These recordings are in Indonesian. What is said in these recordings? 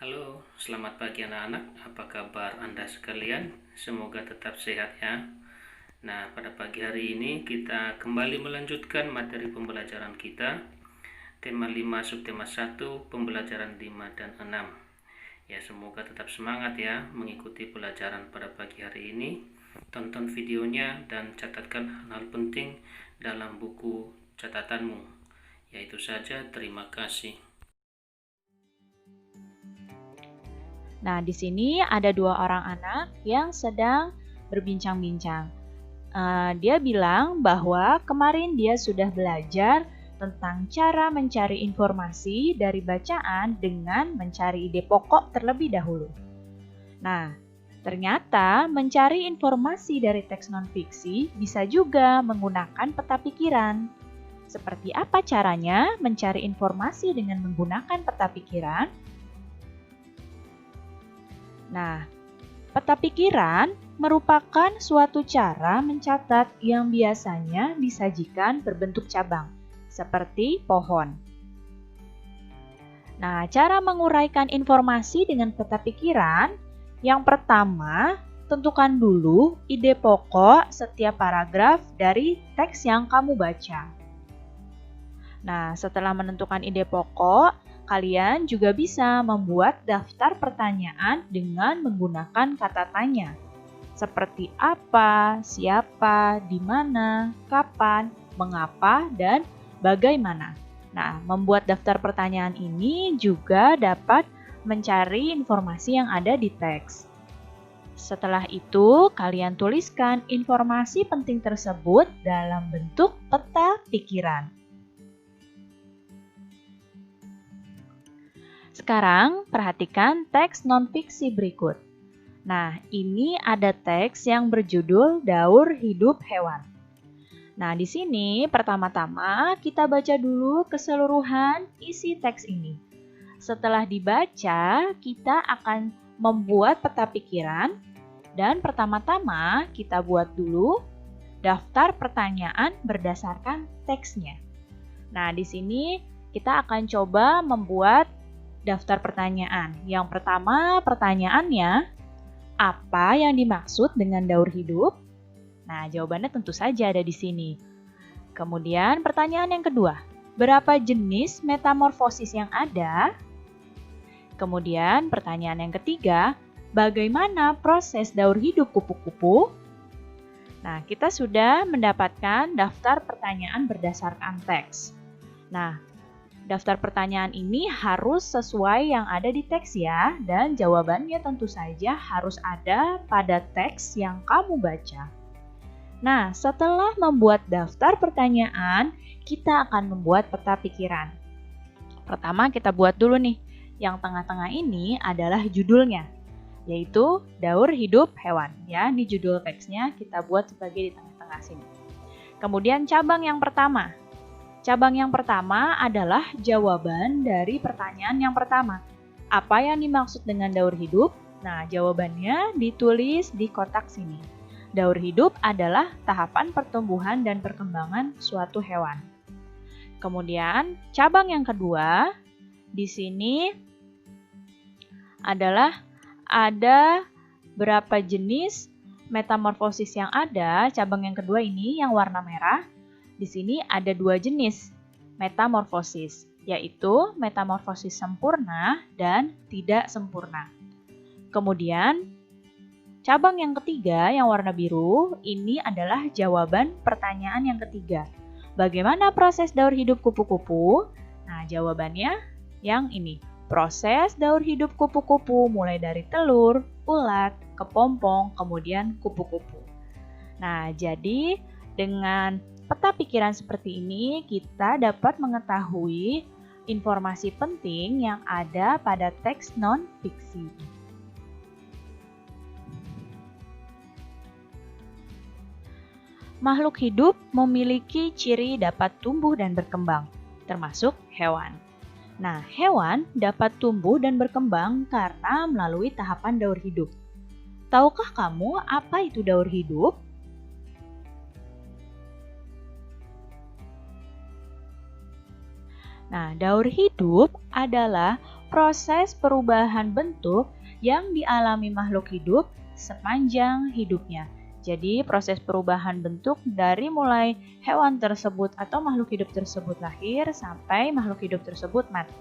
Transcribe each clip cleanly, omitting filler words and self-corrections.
Halo, selamat pagi anak-anak. Apa kabar Anda sekalian? Semoga tetap sehat ya. Nah, pada pagi hari ini kita kembali melanjutkan materi pembelajaran kita. Tema 5 subtema 1, pembelajaran 5 dan 6. Ya, semoga tetap semangat ya mengikuti pelajaran pada pagi hari ini. Tonton videonya dan catatkan hal-hal penting dalam buku catatanmu. Yaitu saja, terima kasih. Nah, di sini ada dua orang anak yang sedang berbincang-bincang. Dia bilang bahwa kemarin dia sudah belajar tentang cara mencari informasi dari bacaan dengan mencari ide pokok terlebih dahulu. Nah, ternyata mencari informasi dari teks non-fiksi bisa juga menggunakan peta pikiran. Seperti apa caranya mencari informasi dengan menggunakan peta pikiran? Nah, peta pikiran merupakan suatu cara mencatat yang biasanya disajikan berbentuk cabang, seperti pohon. Nah, cara menguraikan informasi dengan peta pikiran, yang pertama, tentukan dulu ide pokok setiap paragraf dari teks yang kamu baca. Nah, setelah menentukan ide pokok, kalian juga bisa membuat daftar pertanyaan dengan menggunakan kata tanya. Seperti apa, siapa, di mana, kapan, mengapa, dan bagaimana. Nah, membuat daftar pertanyaan ini juga dapat mencari informasi yang ada di teks. Setelah itu, kalian tuliskan informasi penting tersebut dalam bentuk peta pikiran. Sekarang, perhatikan teks non-fiksi berikut. Nah, ini ada teks yang berjudul Daur Hidup Hewan. Nah, di sini pertama-tama kita baca dulu keseluruhan isi teks ini. Setelah dibaca, kita akan membuat peta pikiran dan pertama-tama kita buat dulu daftar pertanyaan berdasarkan teksnya. Nah, di sini kita akan coba membuat daftar pertanyaan. Yang pertama, pertanyaannya, apa yang dimaksud dengan daur hidup? Nah, jawabannya tentu saja ada di sini. Kemudian, pertanyaan yang kedua, berapa jenis metamorfosis yang ada? Kemudian, pertanyaan yang ketiga, bagaimana proses daur hidup kupu-kupu? Nah, kita sudah mendapatkan daftar pertanyaan berdasarkan teks. Nah, daftar pertanyaan ini harus sesuai yang ada di teks ya, dan jawabannya tentu saja harus ada pada teks yang kamu baca. Nah, setelah membuat daftar pertanyaan, kita akan membuat peta pikiran. Pertama kita buat dulu nih, yang tengah-tengah ini adalah judulnya, yaitu Daur Hidup Hewan. Ya, ini judul teksnya kita buat sebagai di tengah-tengah sini. Kemudian cabang yang pertama. Cabang yang pertama adalah jawaban dari pertanyaan yang pertama. Apa yang dimaksud dengan daur hidup? Nah, jawabannya ditulis di kotak sini. Daur hidup adalah tahapan pertumbuhan dan perkembangan suatu hewan. Kemudian, cabang yang kedua, di sini adalah ada berapa jenis metamorfosis yang ada. Cabang yang kedua ini yang warna merah. Di sini ada dua jenis metamorfosis, yaitu metamorfosis sempurna dan tidak sempurna. Kemudian, cabang yang ketiga yang warna biru, ini adalah jawaban pertanyaan yang ketiga. Bagaimana proses daur hidup kupu-kupu? Nah, jawabannya yang ini. Proses daur hidup kupu-kupu mulai dari telur, ulat, kepompong, kemudian kupu-kupu. Nah, jadi dengan peta pikiran seperti ini, kita dapat mengetahui informasi penting yang ada pada teks non-fiksi. Makhluk hidup memiliki ciri dapat tumbuh dan berkembang, termasuk hewan. Nah, hewan dapat tumbuh dan berkembang karena melalui tahapan daur hidup. Tahukah kamu apa itu daur hidup? Nah, daur hidup adalah proses perubahan bentuk yang dialami makhluk hidup sepanjang hidupnya. Jadi proses perubahan bentuk dari mulai hewan tersebut atau makhluk hidup tersebut lahir sampai makhluk hidup tersebut mati.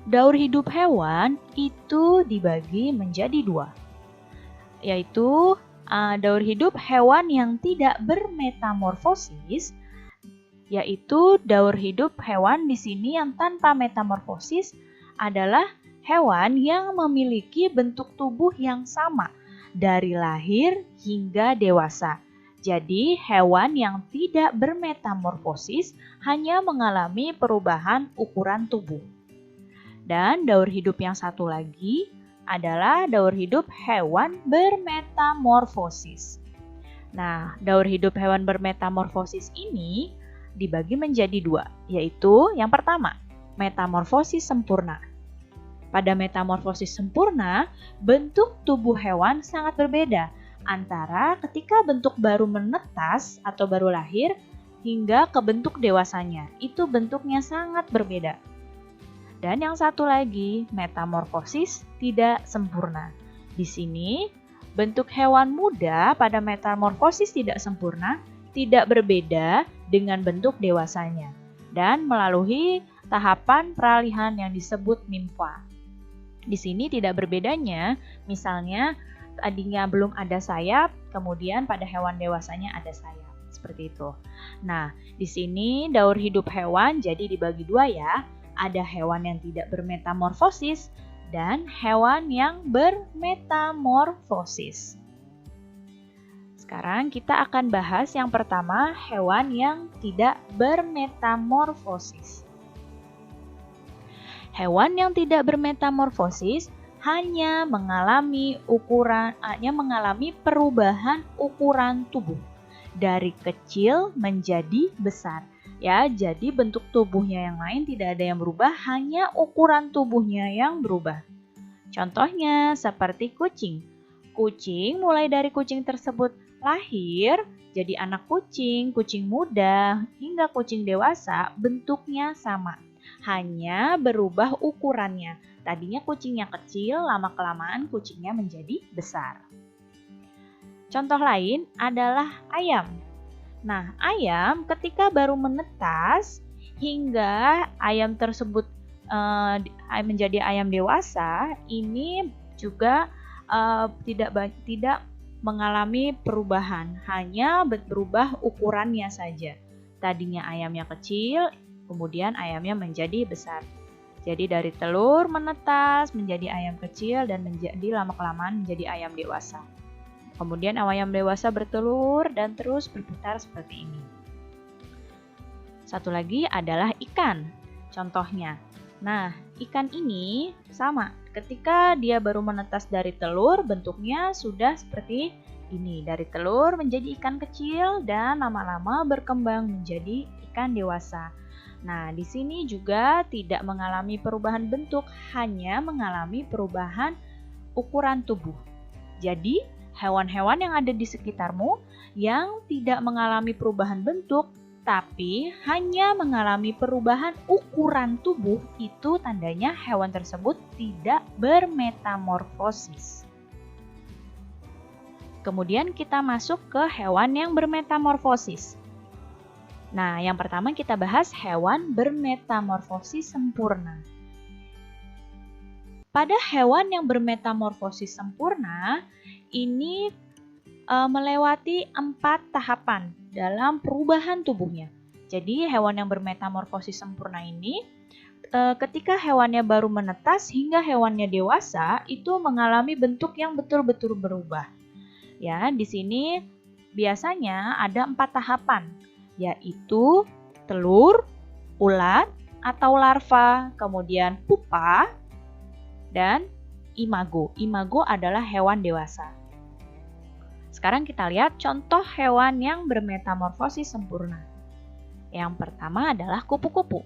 Daur hidup hewan itu dibagi menjadi dua, yaitu daur hidup hewan yang tidak bermetamorfosis, yaitu daur hidup hewan di sini yang tanpa metamorfosis adalah hewan yang memiliki bentuk tubuh yang sama dari lahir hingga dewasa. Jadi hewan yang tidak bermetamorfosis hanya mengalami perubahan ukuran tubuh. Dan daur hidup yang satu lagi adalah daur hidup hewan bermetamorfosis. Nah, daur hidup hewan bermetamorfosis ini dibagi menjadi dua, yaitu yang pertama, metamorfosis sempurna. Pada metamorfosis sempurna, bentuk tubuh hewan sangat berbeda antara ketika bentuk baru menetas atau baru lahir hingga ke bentuk dewasanya. Itu bentuknya sangat berbeda. Dan yang satu lagi, metamorfosis tidak sempurna. Di sini, bentuk hewan muda pada metamorfosis tidak sempurna tidak berbeda dengan bentuk dewasanya dan melalui tahapan peralihan yang disebut nimfa. Di sini tidak berbedanya, misalnya tadinya belum ada sayap, kemudian pada hewan dewasanya ada sayap. Seperti itu. Nah, di sini daur hidup hewan jadi dibagi dua ya. Ada hewan yang tidak bermetamorfosis dan hewan yang bermetamorfosis. Sekarang kita akan bahas yang pertama, hewan yang tidak bermetamorfosis. Hewan yang tidak bermetamorfosis hanya mengalami perubahan ukuran tubuh dari kecil menjadi besar. Ya, jadi bentuk tubuhnya yang lain tidak ada yang berubah, hanya ukuran tubuhnya yang berubah. Contohnya seperti kucing. Kucing mulai dari kucing tersebut lahir jadi anak kucing, kucing muda, hingga kucing dewasa bentuknya sama. Hanya berubah ukurannya. Tadinya kucingnya kecil, lama-kelamaan kucingnya menjadi besar. Contoh lain adalah ayam. Nah, ayam ketika baru menetas hingga ayam tersebut menjadi ayam dewasa, ini juga tidak mengalami perubahan, hanya berubah ukurannya saja. Tadinya ayamnya kecil, kemudian ayamnya menjadi besar. Jadi dari telur menetas menjadi ayam kecil dan menjadi lama-kelamaan menjadi ayam dewasa. Kemudian ayam dewasa bertelur dan terus berputar seperti ini. Satu lagi adalah ikan. Contohnya. Nah, ikan ini sama. Ketika dia baru menetas dari telur, bentuknya sudah seperti ini. Dari telur menjadi ikan kecil dan lama-lama berkembang menjadi ikan dewasa. Nah, di sini juga tidak mengalami perubahan bentuk, hanya mengalami perubahan ukuran tubuh. Jadi, hewan-hewan yang ada di sekitarmu yang tidak mengalami perubahan bentuk, tapi hanya mengalami perubahan ukuran tubuh, itu tandanya hewan tersebut tidak bermetamorfosis. Kemudian kita masuk ke hewan yang bermetamorfosis. Nah, yang pertama kita bahas hewan bermetamorfosis sempurna. Pada hewan yang bermetamorfosis sempurna, ini melewati 4 tahapan dalam perubahan tubuhnya. Jadi hewan yang bermetamorfosis sempurna ini ketika hewannya baru menetas hingga hewannya dewasa itu mengalami bentuk yang betul-betul berubah. Ya, di sini biasanya ada 4 tahapan, yaitu telur, ulat atau larva, kemudian pupa, dan imago. Imago adalah hewan dewasa. Sekarang kita lihat contoh hewan yang bermetamorfosis sempurna. Yang pertama adalah kupu-kupu.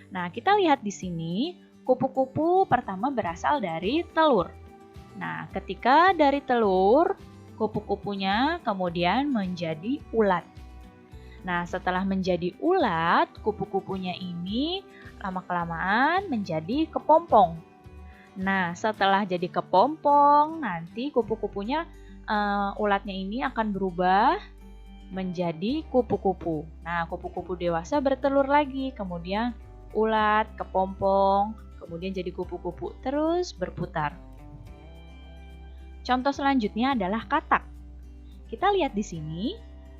Nah, kita lihat di sini, kupu-kupu pertama berasal dari telur. Nah, ketika dari telur, kupu-kupunya kemudian menjadi ulat. Nah, setelah menjadi ulat, kupu-kupunya ini lama-kelamaan menjadi kepompong. Nah, setelah jadi kepompong, nanti kupu-kupunya ulatnya ini akan berubah menjadi kupu-kupu. Nah, kupu-kupu dewasa bertelur lagi, kemudian ulat, kepompong, kemudian jadi kupu-kupu, terus berputar. Contoh selanjutnya adalah katak. Kita lihat di sini.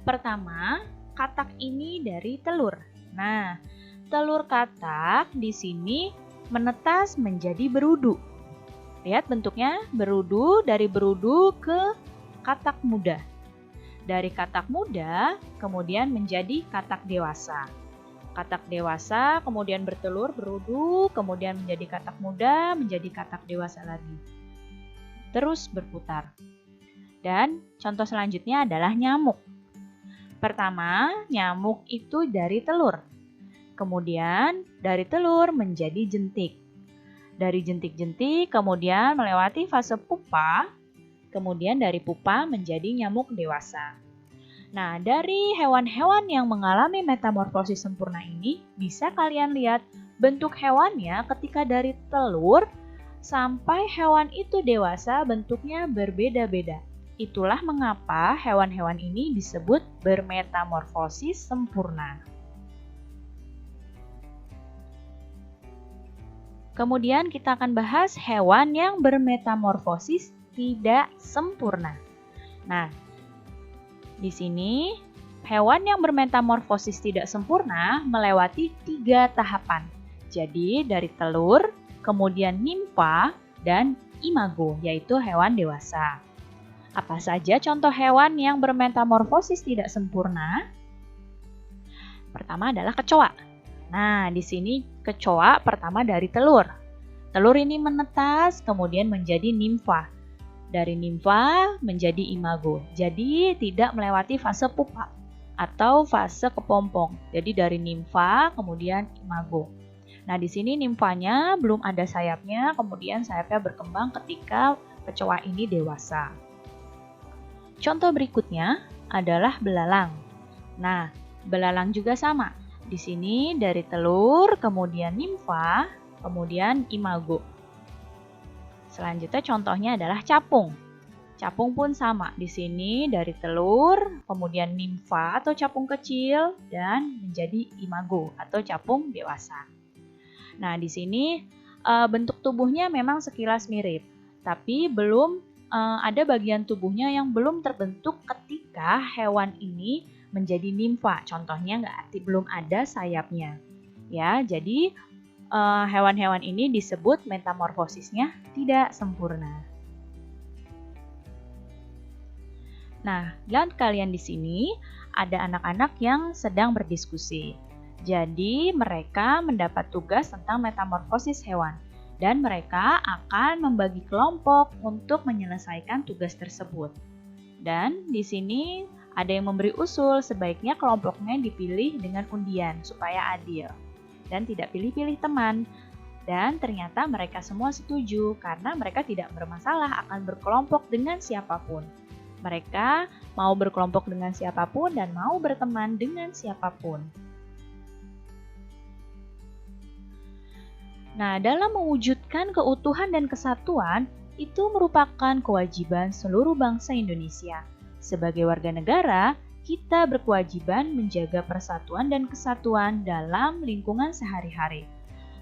Pertama, katak ini dari telur. Nah, telur katak di sini menetas menjadi berudu. Lihat bentuknya, berudu, dari berudu ke katak muda. Dari katak muda kemudian menjadi katak dewasa. Katak dewasa kemudian bertelur, berudu, kemudian menjadi katak muda, menjadi katak dewasa lagi. Terus berputar. Dan contoh selanjutnya adalah nyamuk. Pertama, nyamuk itu dari telur. Kemudian dari telur menjadi jentik. Dari jentik-jentik kemudian melewati fase pupa. Kemudian dari pupa menjadi nyamuk dewasa. Nah, dari hewan-hewan yang mengalami metamorfosis sempurna ini, bisa kalian lihat bentuk hewannya ketika dari telur sampai hewan itu dewasa bentuknya berbeda-beda. Itulah mengapa hewan-hewan ini disebut bermetamorfosis sempurna. Kemudian kita akan bahas hewan yang bermetamorfosis tidak sempurna. Nah, di sini hewan yang bermetamorfosis tidak sempurna melewati 3 tahapan. Jadi dari telur, kemudian nimfa, dan imago, yaitu hewan dewasa. Apa saja contoh hewan yang bermetamorfosis tidak sempurna? Pertama adalah kecoa. Nah, di sini kecoa pertama dari telur. Telur ini menetas, kemudian menjadi nimfa. Dari nimfa menjadi imago. Jadi tidak melewati fase pupa atau fase kepompong. Jadi dari nimfa kemudian imago. Nah, di sini nimfanya belum ada sayapnya, kemudian sayapnya berkembang ketika kecoa ini dewasa. Contoh berikutnya adalah belalang. Nah, belalang juga sama. Di sini dari telur, kemudian nimfa, kemudian imago. Selanjutnya contohnya adalah capung. Capung pun sama. Di sini dari telur, kemudian nimfa atau capung kecil, dan menjadi imago atau capung dewasa. Nah, di sini bentuk tubuhnya memang sekilas mirip, tapi belum ada bagian tubuhnya yang belum terbentuk ketika hewan ini menjadi nimfa. Contohnya belum ada sayapnya. Ya, jadi hewan-hewan ini disebut metamorfosisnya tidak sempurna. Nah, lihat kalian di sini ada anak-anak yang sedang berdiskusi. Jadi, mereka mendapat tugas tentang metamorfosis hewan dan mereka akan membagi kelompok untuk menyelesaikan tugas tersebut. Dan di sini ada yang memberi usul sebaiknya kelompoknya dipilih dengan undian supaya adil dan tidak pilih-pilih teman. Dan ternyata mereka semua setuju karena mereka tidak bermasalah akan berkelompok dengan siapapun. Mereka mau berkelompok dengan siapapun dan mau berteman dengan siapapun. Nah, dalam mewujudkan keutuhan dan kesatuan, itu merupakan kewajiban seluruh bangsa Indonesia. Sebagai warga negara, kita berkewajiban menjaga persatuan dan kesatuan dalam lingkungan sehari-hari.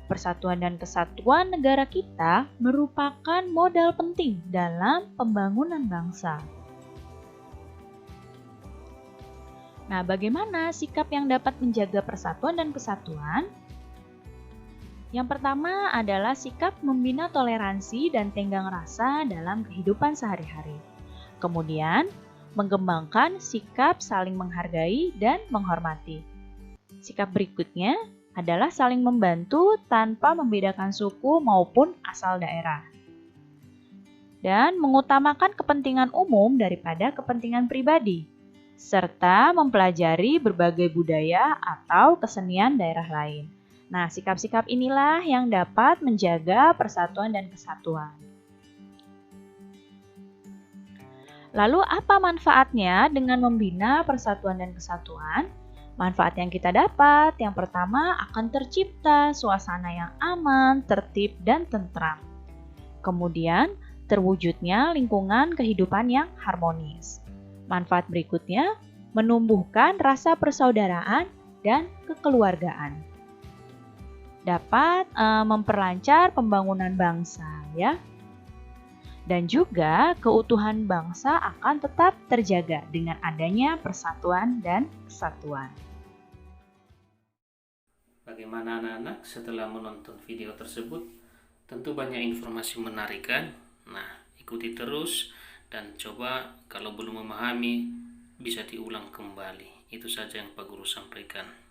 Persatuan dan kesatuan negara kita merupakan modal penting dalam pembangunan bangsa. Nah, bagaimana sikap yang dapat menjaga persatuan dan kesatuan? Yang pertama adalah sikap membina toleransi dan tenggang rasa dalam kehidupan sehari-hari. Kemudian, mengembangkan sikap saling menghargai dan menghormati. Sikap berikutnya adalah saling membantu tanpa membedakan suku maupun asal daerah. Dan mengutamakan kepentingan umum daripada kepentingan pribadi, serta mempelajari berbagai budaya atau kesenian daerah lain. Nah, sikap-sikap inilah yang dapat menjaga persatuan dan kesatuan. Lalu apa manfaatnya dengan membina persatuan dan kesatuan? Manfaat yang kita dapat, yang pertama akan tercipta suasana yang aman, tertib, dan tentram. Kemudian, terwujudnya lingkungan kehidupan yang harmonis. Manfaat berikutnya, menumbuhkan rasa persaudaraan dan kekeluargaan. Dapat memperlancar pembangunan bangsa, ya. Dan juga keutuhan bangsa akan tetap terjaga dengan adanya persatuan dan kesatuan. Bagaimana anak-anak setelah menonton video tersebut? Tentu banyak informasi menarik kan? Nah, ikuti terus dan coba kalau belum memahami bisa diulang kembali. Itu saja yang Pak Guru sampaikan.